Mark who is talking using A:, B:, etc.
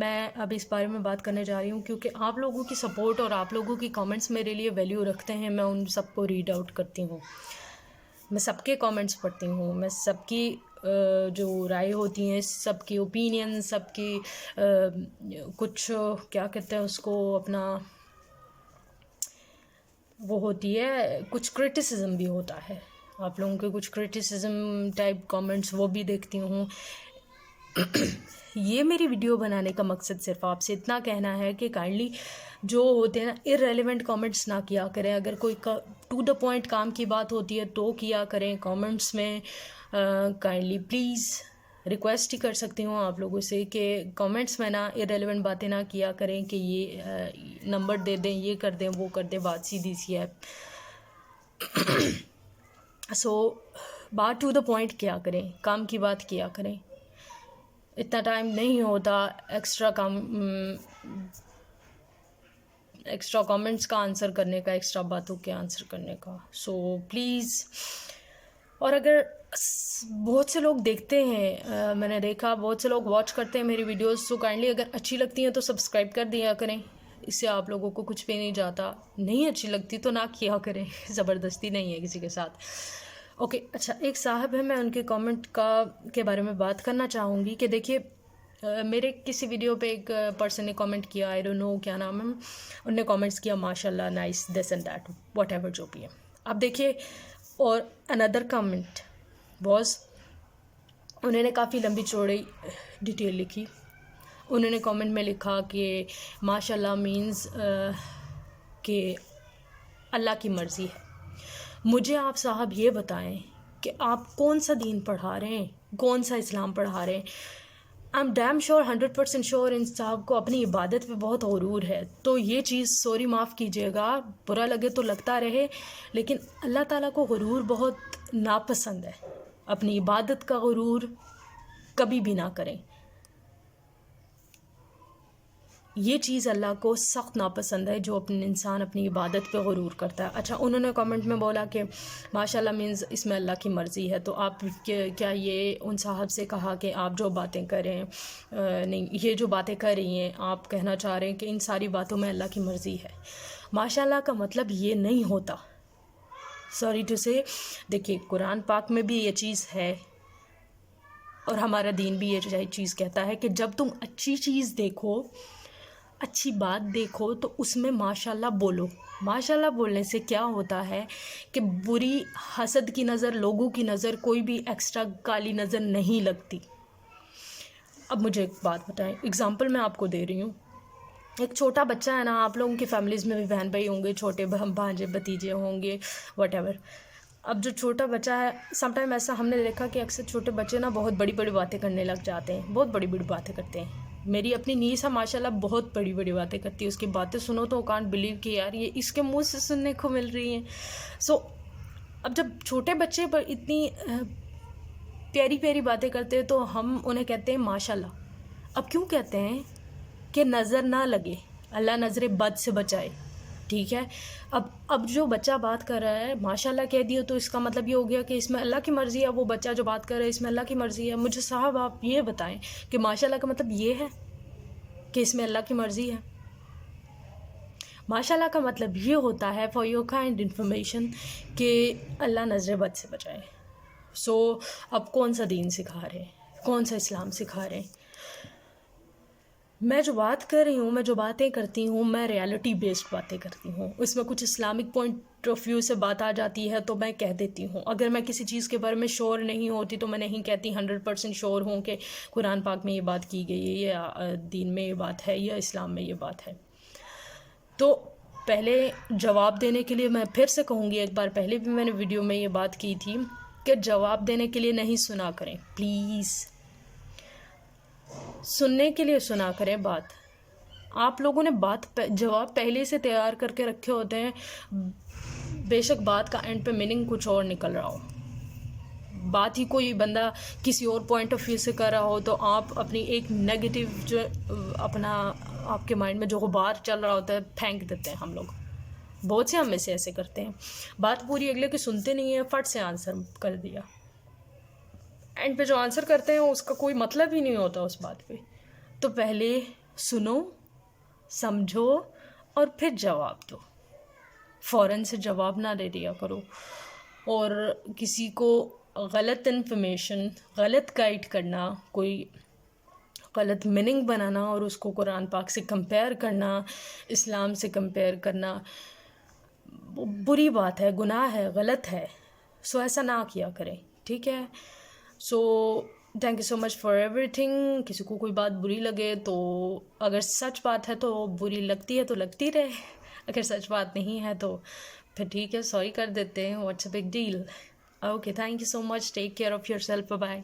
A: میں اب اس بارے میں بات کرنے جا رہی ہوں کیونکہ آپ لوگوں کی سپورٹ اور آپ لوگوں کی کامنٹس میرے لیے ویلیو رکھتے ہیں. میں ان سب کو ریڈ آؤٹ کرتی ہوں, میں سب کے کامنٹس پڑھتی ہوں, میں سب کی جو رائے ہوتی ہیں, سب کی اوپینین, سب کی کچھ کیا کہتے ہیں اس کو, اپنا وہ ہوتی ہے, کچھ کرٹیسزم بھی ہوتا ہے آپ لوگوں کے, کچھ کرٹیسزم ٹائپ کامنٹس وہ بھی دیکھتی ہوں. یہ میری ویڈیو بنانے کا مقصد صرف آپ سے اتنا کہنا ہے کہ کائنڈلی جو ہوتے ہیں نا ارریلیونٹ کامنٹس نہ کیا کریں. اگر کوئی ٹو دا پوائنٹ کام کی بات ہوتی ہے تو کیا کریں کامنٹس میں. کائنڈلی پلیز ریکویسٹ ہی کر سکتی ہوں آپ لوگوں سے کہ کامنٹس میں نا ارریلیونٹ باتیں نہ کیا کریں کہ یہ نمبر دے دیں, یہ کر دیں, وہ کر دیں. بات سیدھی سی ہے. بات ٹو دا پوائنٹ کیا کریں, کام کی بات کیا کریں. اتنا ٹائم نہیں ہوتا ایکسٹرا کامنٹس کا آنسر کرنے کا, ایکسٹرا باتوں کے آنسر کرنے کا. So please. اور اگر بہت سے لوگ دیکھتے ہیں, میں نے دیکھا بہت سے لوگ واچ کرتے ہیں میری ویڈیوز, سو کائنڈلی اگر اچھی لگتی ہیں تو سبسکرائب کر دیا کریں. اس سے آپ لوگوں کو کچھ بھی نہیں جاتا. نہیں اچھی لگتی تو نہ کیا کریں, زبردستی نہیں ہے کسی کے ساتھ. اوکے اچھا, ایک صاحب ہے, میں ان کے کامنٹ کے بارے میں بات کرنا چاہوں گی کہ دیکھیے میرے کسی ویڈیو پہ ایک پرسن نے کامنٹ کیا, آئی ڈونٹ نو کیا نام ہے, انہوں نے کامنٹس کیا ماشاء اللہ, nice, this and that, whatever جو بھی ہے. اب دیکھیے, اور اندر کامنٹ واز, انہوں نے کافی لمبی چوڑی ڈیٹیل لکھی. انہوں نے کامنٹ میں لکھا کہ ماشاء اللہ مینز کہ اللہ کی مرضی ہے. مجھے آپ صاحب یہ بتائیں کہ آپ کون سا دین پڑھا رہے ہیں, کون سا اسلام پڑھا رہے ہیں. I am damn sure, 100% sure ان صاحب کو اپنی عبادت پہ بہت غرور ہے. تو یہ چیز سوری معاف کیجیے گا, برا لگے تو لگتا رہے, لیکن اللہ تعالیٰ کو غرور بہت ناپسند ہے. اپنی عبادت کا غرور کبھی بھی نہ کریں, یہ چیز اللہ کو سخت ناپسند ہے جو انسان اپنی عبادت پہ غرور کرتا ہے. اچھا, انہوں نے کامنٹ میں بولا کہ ماشاءاللہ مینز اس میں اللہ کی مرضی ہے. تو آپ کیا یہ ان صاحب سے کہا کہ آپ جو باتیں کریں, نہیں, یہ جو باتیں کر رہی ہیں آپ کہنا چاہ رہے ہیں کہ ان ساری باتوں میں اللہ کی مرضی ہے. ماشاءاللہ کا مطلب یہ نہیں ہوتا, سوری ٹو سے. دیکھیے قرآن پاک میں بھی یہ چیز ہے اور ہمارا دین بھی یہ چیز کہتا ہے کہ جب تم اچھی چیز دیکھو, اچھی بات دیکھو, تو اس میں ماشاءاللہ بولو. ماشاءاللہ بولنے سے کیا ہوتا ہے کہ بری حسد کی نظر, لوگوں کی نظر, کوئی بھی ایکسٹرا کالی نظر نہیں لگتی. اب مجھے ایک بات بتائیں, اگزامپل میں آپ کو دے رہی ہوں. ایک چھوٹا بچہ ہے نا, آپ لوگوں کی فیملیز میں بھی بہن بھائی ہوں گے, چھوٹے بھانجے بھتیجے ہوں گے, واٹ ایور. اب جو چھوٹا بچہ ہے, سم ٹائم ایسا ہم نے دیکھا کہ اکثر چھوٹے بچے نا بہت بڑی بڑی باتیں کرنے لگ جاتے ہیں, بہت بڑی بڑی باتیں کرتے ہیں. میری اپنی نیس ہے ماشاءاللہ, بہت بڑی بڑی باتیں کرتی ہے. اس کی باتیں سنو تو کانٹ بلیو کہ یار یہ اس کے منہ سے سننے کو مل رہی ہیں. سو اب جب چھوٹے بچے پر اتنی پیاری پیاری باتیں کرتے ہیں تو ہم انہیں کہتے ہیں ماشاءاللہ. اب کیوں کہتے ہیں کہ نظر نہ لگے, اللہ نظر بد سے بچائے, ٹھیک ہے. اب جو بچہ بات کر رہا ہے ماشاءاللہ کہہ دیا تو اس کا مطلب یہ ہو گیا کہ اس میں اللہ کی مرضی ہے. وہ بچہ جو بات کر رہا ہے اس میں اللہ کی مرضی ہے. مجھے صاحب آپ یہ بتائیں کہ ماشاءاللہ کا مطلب یہ ہے کہ اس میں اللہ کی مرضی ہے. ماشاءاللہ کا مطلب یہ ہوتا ہے, فار یور کائنڈ انفارمیشن, کہ اللہ نظر بد سے بچائے. سو اب کون سا دین سکھا رہے ہیں, کون سا اسلام سکھا رہے ہیں. میں جو بات کر رہی ہوں, میں جو باتیں کرتی ہوں, میں ریالٹی بیسڈ باتیں کرتی ہوں. اس میں کچھ اسلامک پوائنٹ آف ویو سے بات آ جاتی ہے تو میں کہہ دیتی ہوں. اگر میں کسی چیز کے بارے میں شور نہیں ہوتی تو میں نہیں کہتی 100% شور ہوں کہ قرآن پاک میں یہ بات کی گئی ہے, یا دین میں یہ بات ہے, یا اسلام میں یہ بات ہے. تو پہلے جواب دینے کے لیے میں پھر سے کہوں گی, ایک بار پہلے بھی میں نے ویڈیو میں یہ بات کی تھی کہ جواب دینے کے لیے نہیں سنا کریں پلیز, سننے کے لیے سنا کریں بات. آپ لوگوں نے جواب پہلے سے تیار کر کے رکھے ہوتے ہیں, بے شک بات کا اینڈ پہ میننگ کچھ اور نکل رہا ہو, بات ہی کوئی بندہ کسی اور پوائنٹ آف ویو سے کر رہا ہو, تو آپ اپنی ایک نیگیٹو جو اپنا آپ کے مائنڈ میں جو غبار چل رہا ہوتا ہے پھینک دیتے ہیں. ہم لوگ بہت سے ہم میں سے ایسے کرتے ہیں, بات پوری اگلے کی سنتے نہیں ہیں, فٹ سے آنسر کر دیا. اینڈ پہ جو آنسر کرتے ہیں اس کا کوئی مطلب ہی نہیں ہوتا اس بات پہ. تو پہلے سنو، سمجھو اور پھر جواب دو. فوراً سے جواب نہ دے دیا کرو. اور کسی کو غلط انفارمیشن، غلط گائیڈ کرنا، کوئی غلط میننگ بنانا اور اس کو قرآن پاک سے کمپیئر کرنا، اسلام سے کمپیئر کرنا بری بات ہے، گناہ ہے، غلط ہے. سو ایسا نہ کیا کریں، ٹھیک ہے. So thank you so much for every thing. کسی کو کوئی بات بری لگے تو اگر سچ بات ہے تو بری لگتی ہے تو لگتی رہے، اگر سچ بات نہیں ہے تو پھر ٹھیک ہے، سوری کر دیتے ہیں. What's a big deal. Okay, thank you so much. Take care of yourself. Bye.